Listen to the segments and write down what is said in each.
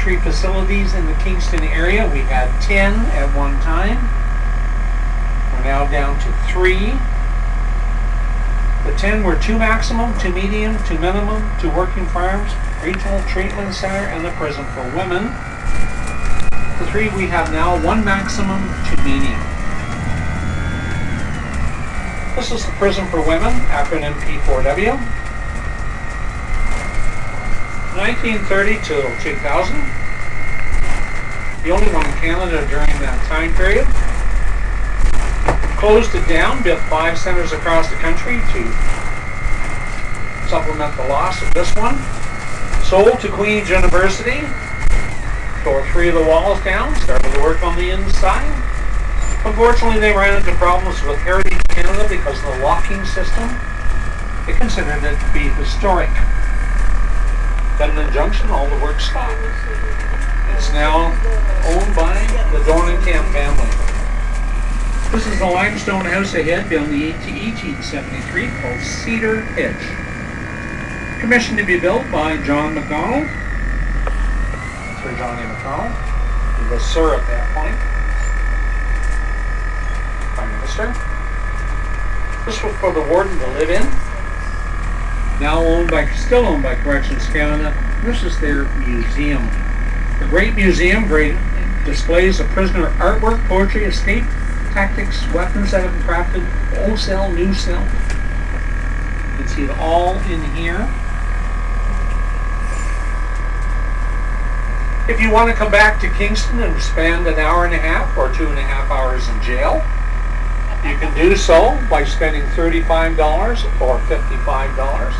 penitentiary facilities in the Kingston area. We had 10 at one time. We're now down to 3. The 10 were 2 maximum, 2 medium, 2 minimum, 2 working farms, regional treatment center, and the prison for women. The 3 we have now, 1 maximum, 2 medium. This is the prison for women, acronym P4W. 1930 to 2000. The only one in Canada during that time period. Closed it down, built 5 centers across the country to supplement the loss of this one. Sold to Queen's University. Tore 3 of the walls down, started to work on the inside. Unfortunately, they ran into problems with Heritage Canada because of the locking system. They considered it to be historic. Got an injunction, all the work stopped. It's now owned by the Dornan-Camp family. This is the limestone house ahead, built in 1873, called Cedar Hedge. Commissioned to be built by John MacDonald. Sir John A. MacDonald. He was Sir at that point. Prime Minister. This was for the warden to live in. Now still owned by Corrections Canada. This is their museum. A great museum, great displays of prisoner artwork, poetry, escape tactics, weapons that have been crafted, old cell, new cell. You can see it all in here. If you want to come back to Kingston and spend an hour and a half or 2.5 hours in jail, you can do so by spending $35 or $55.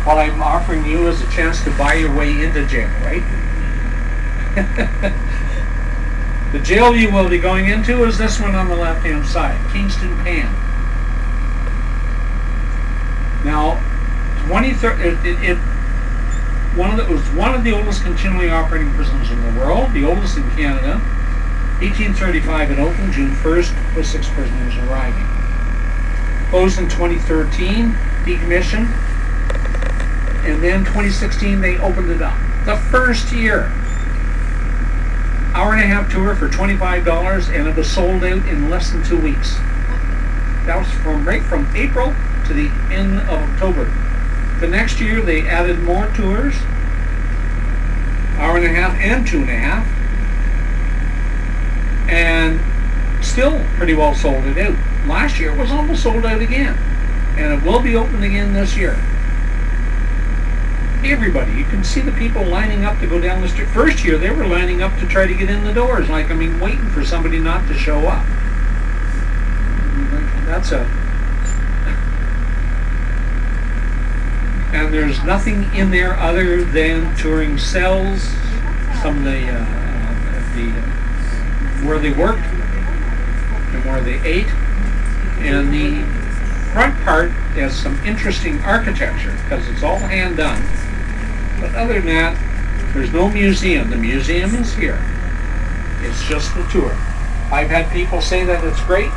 What I'm offering you is a chance to buy your way into jail, right? The jail you will be going into is this one on the left-hand side, Kingston Pan. Now, it was one of the oldest continually operating prisons in the world, the oldest in Canada. 1835 it opened, June 1st, with 6 prisoners arriving. Closed in 2013, decommissioned, and then 2016 they opened it up. The first year. Hour-and-a-half tour for $25, and it was sold out in less than 2 weeks. That was right from April to the end of October. The next year they added more tours, hour-and-a-half and 2.5, and still pretty well sold it out. Last year it was almost sold out again, and it will be open again this year. Everybody, you can see the people lining up to go down the street. First year they were lining up to try to get in the doors, waiting for somebody not to show up. And there's nothing in there other than touring cells, some of the where they worked and where they ate, and the front part has some interesting architecture because it's all hand done. But other than that, there's no museum. The museum is here. It's just the tour. I've had people say that it's great.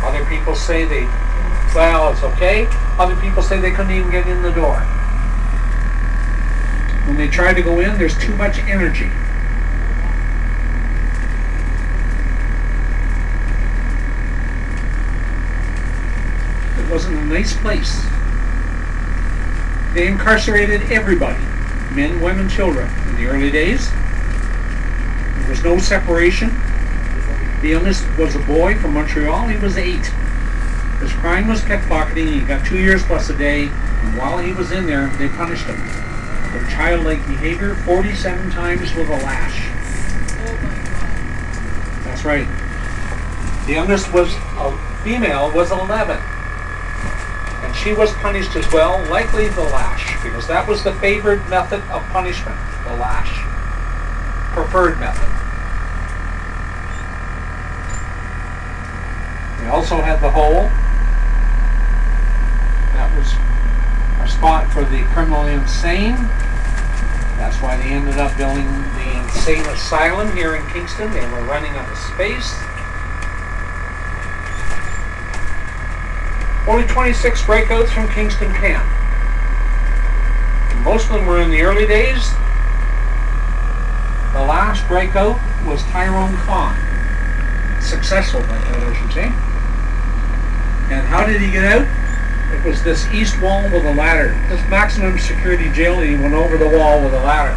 Other people say it's okay. Other people say they couldn't even get in the door. When they try to go in, there's too much energy. It wasn't a nice place. They incarcerated everybody. Men, women, children. In the early days, there was no separation. The youngest was a boy from Montreal. He was 8. His crime was pickpocketing. He got 2 years plus a day. And while he was in there, they punished him for childlike behavior 47 times with a lash. That's right. The youngest was a female, was 11. And she was punished as well, likely the lash, because that was the favored method of punishment, the lash. Preferred method. We also had the hole. That was a spot for the criminally insane. That's why they ended up building the insane asylum here in Kingston. They were running out of space. Only 26 breakouts from Kingston Camp. Most of them were in the early days. last breakout was Tyrone Khan. Successful breakout, I should say. And how did he get out? It was this east wall with a ladder. This maximum security jail, and he went over the wall with a ladder.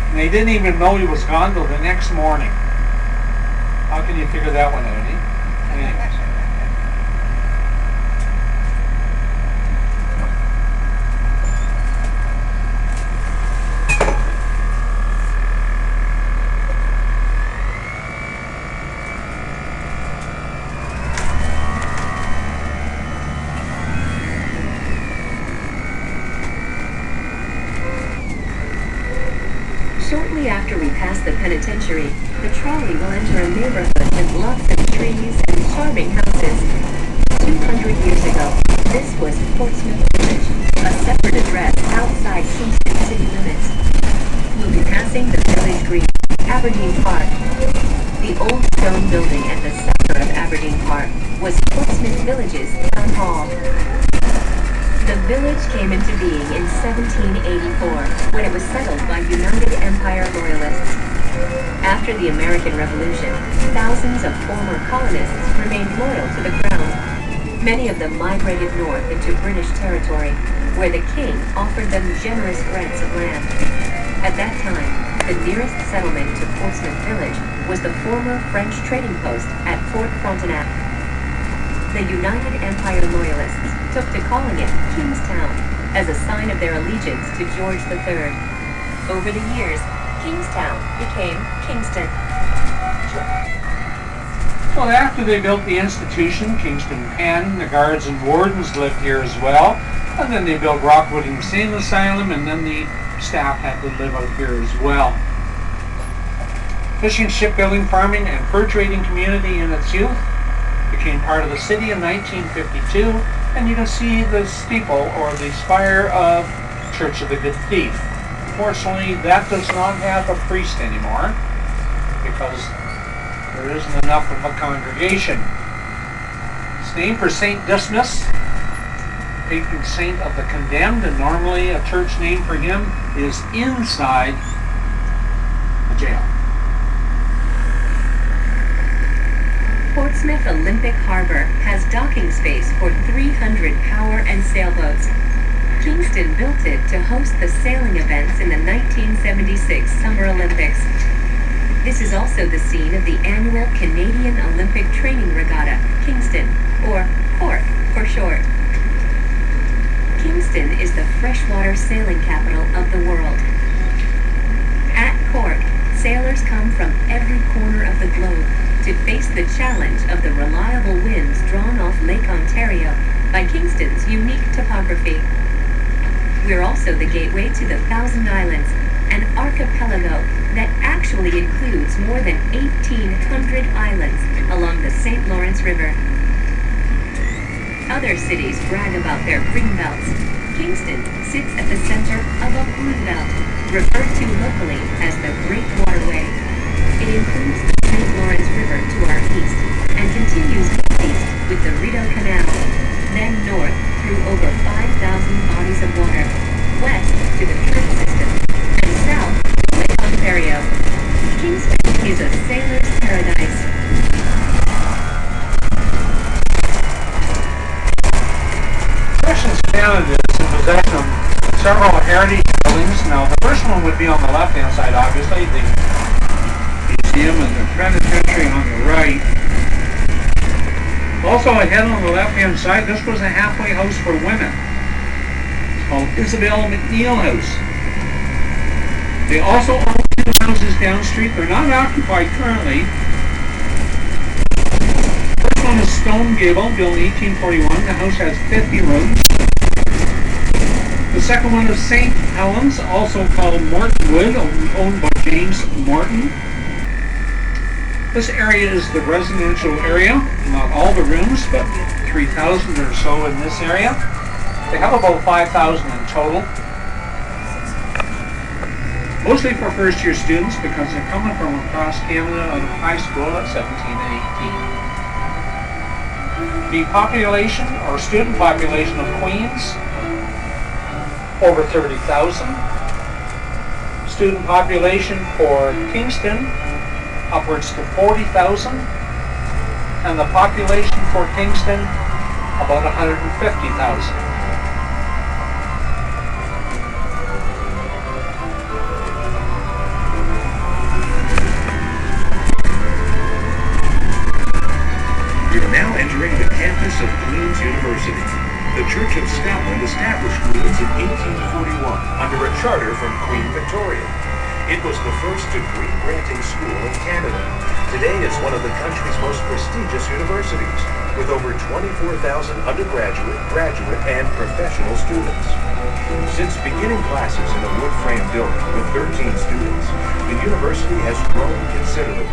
And they didn't even know he was gone till the next morning. How can you figure that one out, eh? Anyways. Shortly after we pass the penitentiary, the trolley will enter a neighborhood with lots of trees and charming houses. 200 years ago, this was Portsmouth Village, a separate address outside Kingston city limits. We'll be passing the village green, Aberdeen Park. The old stone building at the center of Aberdeen Park was Portsmouth Village's town hall. The village came into being in 1784, when it was settled by United Empire Loyalists. After the American Revolution, thousands of former colonists remained loyal to the crown. Many of them migrated north into British territory, where the king offered them generous grants of land. At that time, the nearest settlement to Portsmouth Village was the former French trading post at Fort Frontenac. The United Empire Loyalists took to calling it Kingstown as a sign of their allegiance to George III. Over the years, Kingstown became Kingston. Well, after they built the institution, Kingston Pen, the guards and wardens lived here as well. And then they built Rockwood Insane Asylum, and then the staff had to live out here as well. Fishing, shipbuilding, farming, and fur trading community in its youth. Became part of the city in 1952, and you can see the steeple or the spire of Church of the Good Thief. Unfortunately, that does not have a priest anymore because there isn't enough of a congregation. It's named for Saint Dismas, patron saint of the condemned, and normally a church name for him is inside a jail. Portsmouth Olympic Harbor has docking space for 300 power and sailboats. Kingston built it to host the sailing events in the 1976 Summer Olympics. This is also the scene of the annual Canadian Olympic Training Regatta, Kingston, or CORK for short. Kingston is the freshwater sailing capital of the world. At CORK, sailors come from every corner of the globe to face the challenge of the reliable winds drawn off Lake Ontario by Kingston's unique topography. We're also the gateway to the Thousand Islands, an archipelago that actually includes more than 1,800 islands along the St. Lawrence River. Other cities brag about their green belts. Kingston sits at the center of a blue belt, referred to locally as the Great Waterway. It includes the St. Lawrence River to our east and continues east with the Rideau Canal, then north through over 5,000 bodies of water, west to the Trolley system, and south to Lake Ontario. Kingston is a sailor's paradise. Russian Canada is in possession of several heritage buildings. Now, the first one would be on the left-hand side, obviously, the museum and the penitentiary on the right. Also ahead on the left-hand side, this was a halfway house for women. It's called Isabel McNeil House. They also own two houses down the street. They're not occupied currently. The first one is Stone Gable, built in 1841. The house has 50 rooms. The second one is St. Helens, also called Morton Wood, owned by James Morton. This area is the residential area, not all the rooms, but 3,000 or so in this area. They have about 5,000 in total. Mostly for first-year students because they're coming from across Canada out of high school at 17 and 18. The population, or student population of Queens, over 30,000. Student population for Kingston upwards to 40,000, and the population for Kingston about 150,000. You're now entering the campus of Queen's University. The Church of Scotland established Queen's in 1841 under a charter from Queen Victoria. It was the first degree-granting school in Canada. Today it's one of the country's most prestigious universities, with over 24,000 undergraduate, graduate, and professional students. Since beginning classes in a wood-frame building with 13 students, the university has grown considerably,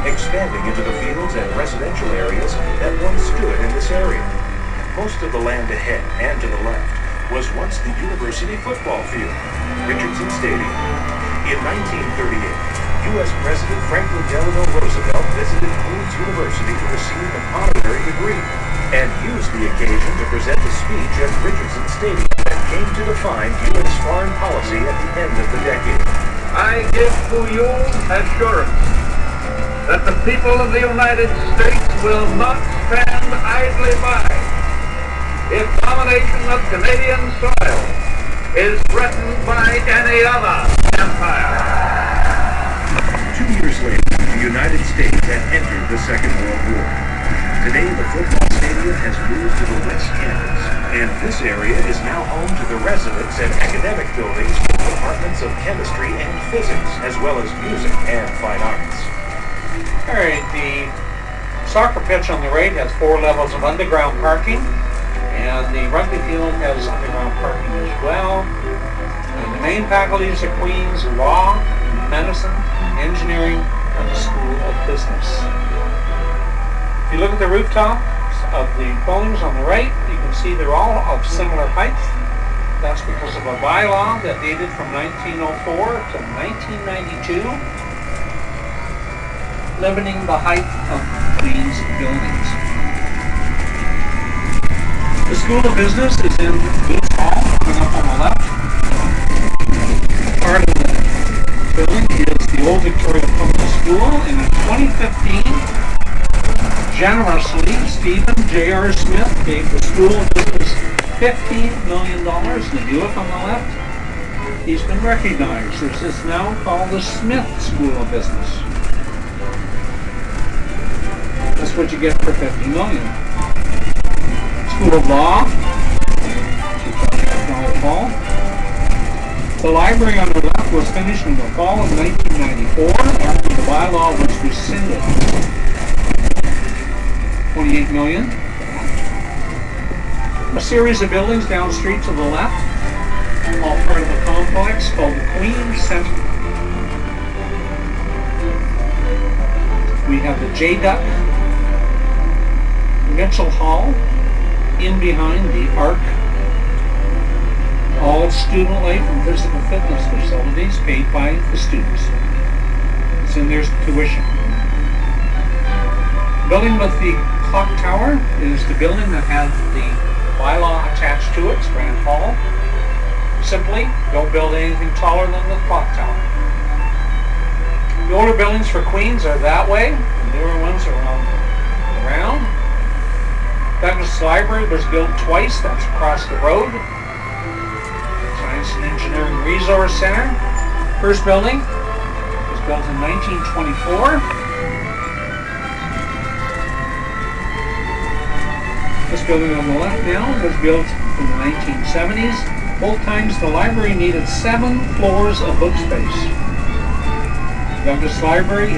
expanding into the fields and residential areas that once stood in this area. Most of the land ahead and to the left was once the university football field, Richardson Stadium. In 1938, U.S. President Franklin Delano Roosevelt visited Queen's University to receive an honorary degree and used the occasion to present a speech at Richardson Stadium that came to define U.S. foreign policy at the end of the decade. I give to you assurance that the people of the United States will not stand idly by if domination of Canadian soil is threatened by any other empire. 2 years later, the United States had entered the Second World War. Today, the football stadium has moved to the West Campus, and this area is now home to the residence and academic buildings with departments of chemistry and physics, as well as music and fine arts. All right, the soccer pitch on the right has 4 levels of underground parking, and the rugby field has underground parking as well. And the main faculties of Queen's Law, Medicine, Engineering, and the School of Business. If you look at the rooftops of the buildings on the right, you can see they're all of similar heights. That's because of a bylaw that dated from 1904 to 1992, limiting the height of these buildings. The School of Business is in Booth Hall, coming up on the left. Part of the building is the Old Victoria Public School. In 2015, generously, Stephen J.R. Smith gave the School of Business $15 million to do it on the left. He's been recognized. This is now called the Smith School of Business. That's what you get for $50 million. School of Law, the library on the left was finished in the fall of 1994 after the bylaw was rescinded. $28 million. A series of buildings down street to the left, all part of a complex called the Queen Center. We have the J-Duck, Mitchell Hall, in behind the Arc, all student life and physical fitness facilities paid by the students. It's in their tuition. Building with the clock tower is the building that has the bylaw attached to it, Grand Hall. Simply, don't build anything taller than the clock tower. The older buildings for Queens are that way, the newer ones are around. Douglas Library was built twice, that's across the road. Science and Engineering Resource Center. First building was built in 1924. This building on the left now was built in the 1970s. Both times the library needed 7 floors of book space. Douglas Library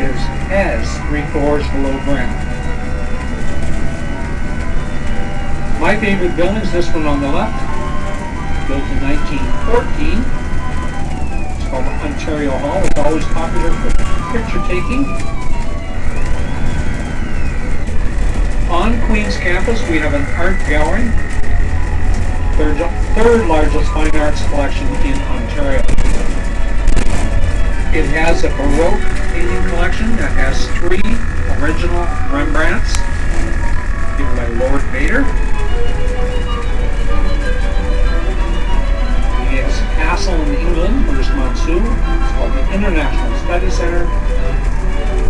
has 3 floors below ground. My favorite building is this one on the left, built in 1914. It's called Ontario Hall. It's always popular for picture taking. On Queen's campus, we have an art gallery, third largest fine arts collection in Ontario. It has a Baroque painting collection that has 3 original Rembrandts given by Lord Vader. It castle in England, British Monsoon. It's called the International Study Center.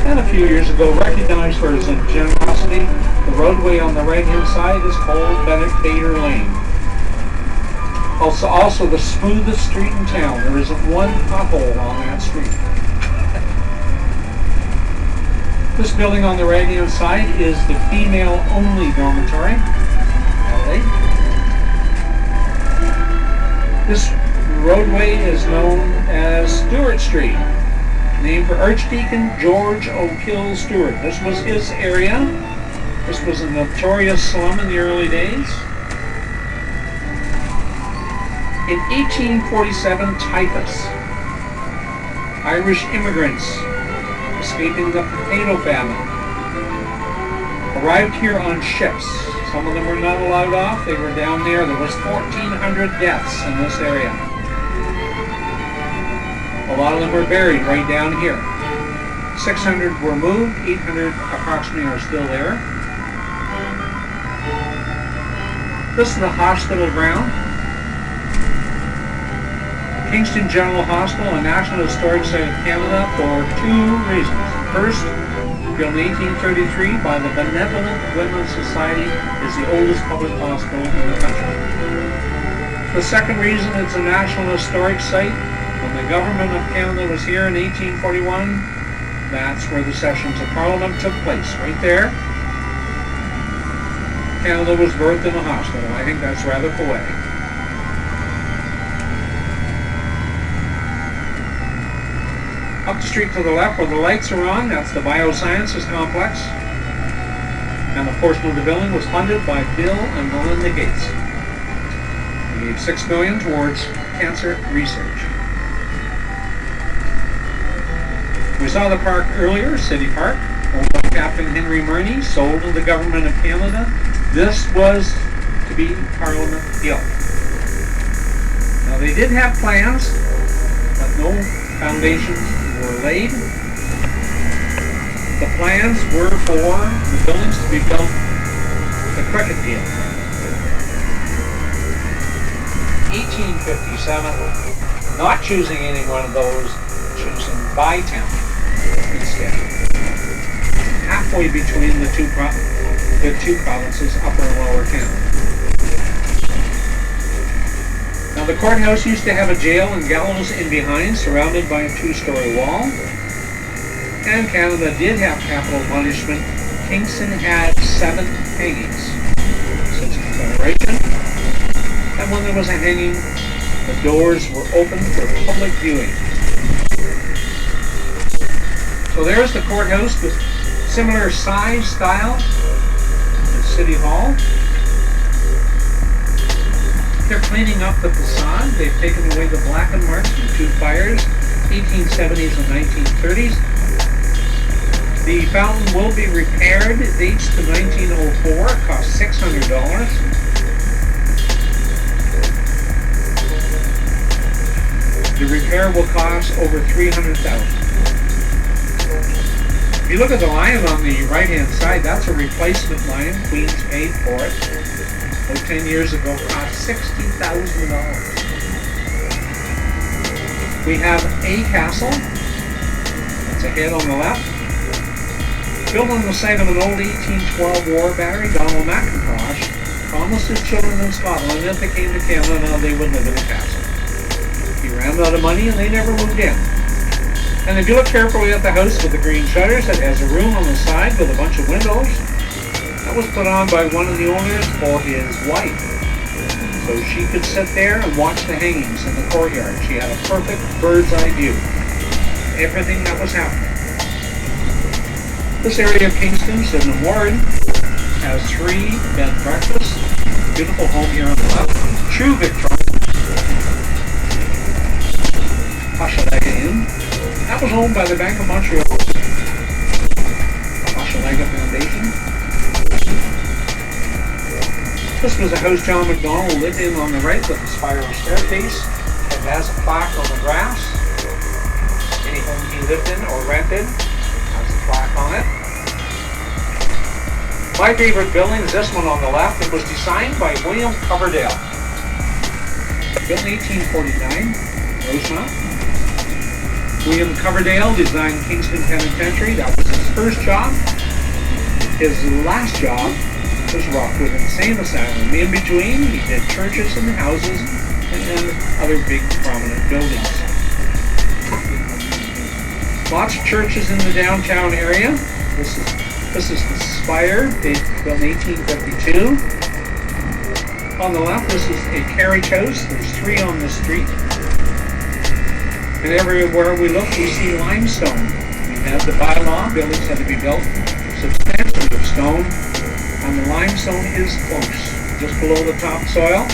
And a few years ago, recognized for its generosity, the roadway on the right-hand side is called Bennett Bader Lane. Also the smoothest street in town. There isn't one pothole on that street. This building on the right-hand side is the female-only dormitory. LA. This roadway is known as Stewart Street, named for Archdeacon George O'Kill Stewart. This was his area. This was a notorious slum in the early days. In 1847, typhus. Irish immigrants escaping the potato famine arrived here on ships. Some of them were not allowed off. They were down there. There was 1,400 deaths in this area. A lot of them were buried right down here. 600 were moved. 800 approximately are still there. This is the hospital ground. Kingston General Hospital, a National Historic Site of Canada, for two reasons. First, built in 1833 by the Benevolent Women's Society, is the oldest public hospital in the country. The second reason it's a National Historic Site, when the Government of Canada was here in 1841, that's where the sessions of Parliament took place, right there. Canada was birthed in a hospital. I think that's rather poetic. Up the street to the left where the lights are on, that's the Biosciences Complex. And the portion of the building was funded by Bill and Melinda Gates. They gave $6 million towards cancer research. We saw the park earlier, City Park, owned by Captain Henry Murney, sold to the Government of Canada. This was to be Parliament Hill. Now they did have plans, but no foundations were laid. The plans were for the buildings to be built the cricket field. 1857, not choosing any one of those, choosing Bytown instead. Halfway between the two provinces, Upper and Lower Canada. Now the courthouse used to have a jail and gallows in behind, surrounded by a 2-story wall. And Canada did have capital punishment. Kingston had 7 hangings since Confederation. And when there was a hanging, the doors were open for public viewing. So there's the courthouse with similar size, style as City Hall. They're cleaning up the facade. They've taken away the blackened marks from 2 fires, 1870s and 1930s. The fountain will be repaired. It dates to 1904. It costs $600. The repair will cost over $300,000. If you look at the lion on the right-hand side, that's a replacement lion. Queens paid for it. 10 years ago, cost $60,000. We have a castle. That's a head on the left. Built on the site of an old 1812 war battery. Donald McIntosh promised his children in Scotland if they came to Canada, they would live in the castle. He ran out of money and they never moved in. And if you look carefully at the house with the green shutters, it has a room on the side with a bunch of windows. That was put on by one of the owners for his wife. So she could sit there and watch the hangings in the courtyard. She had a perfect bird's eye view. Everything that was happening. This area of Kingston, Sydenham Ward, has 3 bed and breakfasts. Beautiful home here on the left. True Victorian. Hochelaga Inn. That was owned by the Bank of Montreal. Hochelaga Foundation. This was a house John MacDonald lived in on the right with a spiral staircase. It has a plaque on the grass. Any home he lived in or rented has a plaque on it. My favorite building is this one on the left. It was designed by William Coverdale. Built in 1849. house on. William Coverdale designed Kingston Penitentiary. That was his first job. His last job was Rockwood Insane Asylum. In between, he did churches and houses and other big prominent buildings. Lots of churches in the downtown area. This is the Spire, built in 1852. On the left, this is a carriage house. There's 3 on the street. And everywhere we look, we see limestone. We have the bylaw, buildings had to be built substantially of stone, and the limestone is close, just below the topsoil.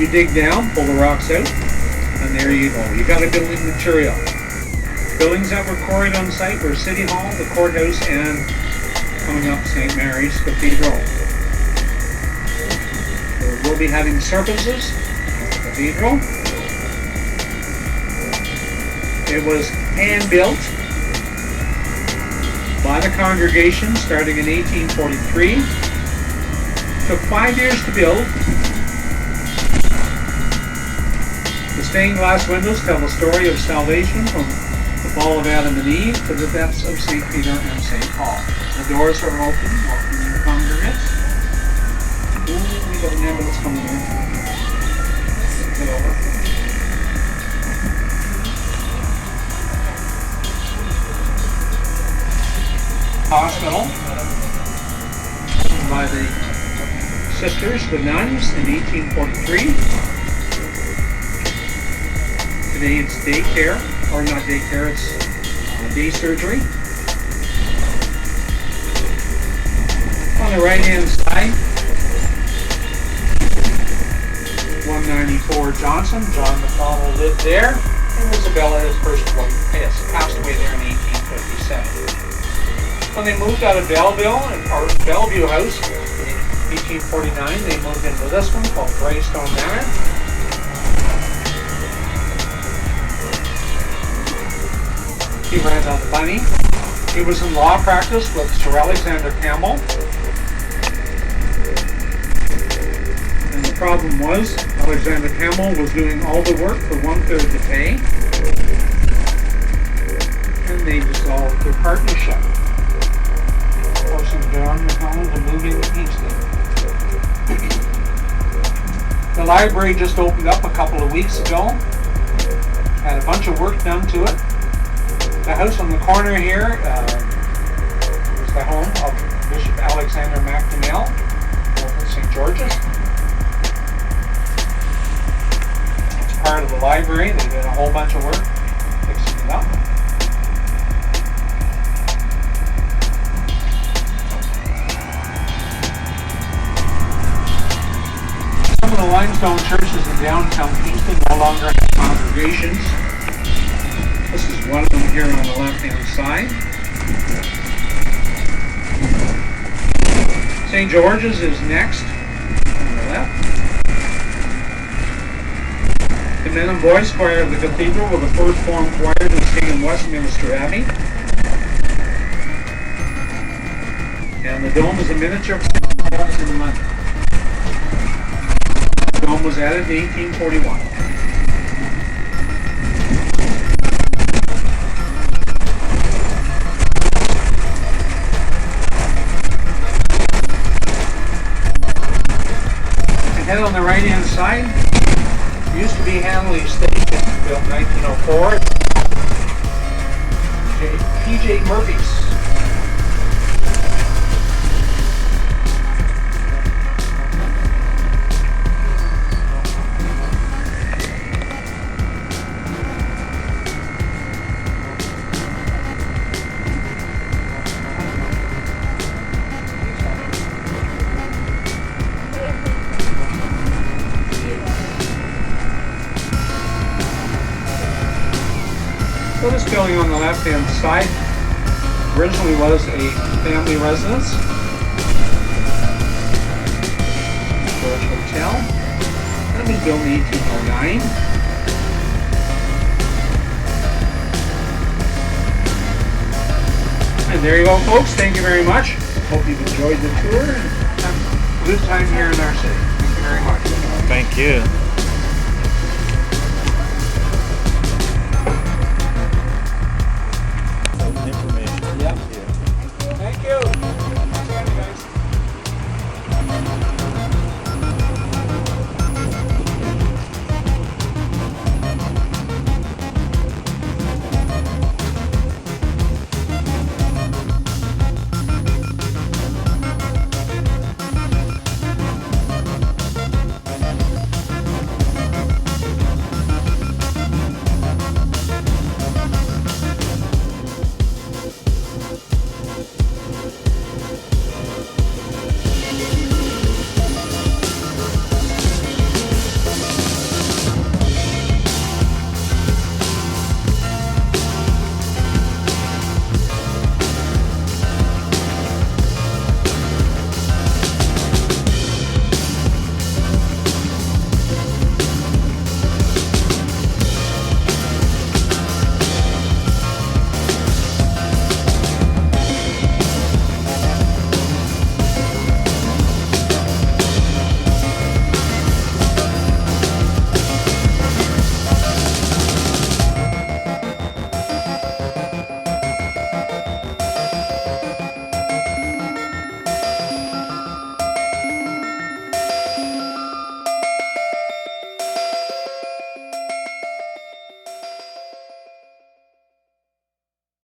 You dig down, pull the rocks out, and there you go. You got a building material. Buildings that were quarried on site were City Hall, the courthouse, and coming up St. Mary's Cathedral. So we'll be having services at the cathedral. It was hand-built by the congregation starting in 1843. Took 5 years to build. The stained glass windows tell the story of salvation from the fall of Adam and Eve to the deaths of St. Peter and St. Paul. The doors are open, welcoming the congregants. Ooh, we got an ambulance coming in. Get over. Hospital by the sisters, the nuns, in 1843. Today it's daycare, or not daycare, it's day surgery. On the right hand side, 194 Johnson. John McDonald lived there, and Isabella, his first wife, passed away there in 1857. When they moved out of Belleville, or Bellevue House, in 1849, they moved into this one called Greystone Manor. He ran out of money. He was in law practice with Sir Alexander Campbell. And the problem was, Alexander Campbell was doing all the work for 1/3 the pay. And they dissolved their partnership, forcing John McDonald to move into Kingston. The library just opened up a couple of weeks ago. Had a bunch of work done to it. The house on the corner here is the home of Bishop Alexander MacDonnell over at St. George's. It's part of the library. They did a whole bunch of work fixing it up. Some of the limestone churches in downtown Kingston no longer have congregations. This is one of them here on the left-hand side. St. George's is next on the left. The men and boys choir of the cathedral were the first formed choir to sing in Westminster Abbey. And the dome is a miniature of in London. The dome was added in 1841. And on the right hand side, used to be Hanley Station, built in 1904. P.J. Murphy's. So this building on the left-hand side originally was a family residence. George Hotel. That was built in 1809. And there you go, folks. Thank you very much. Hope you've enjoyed the tour and have a good time here in our city. Thank you very much. Thank you. information. Yep. Thank you. Thank you.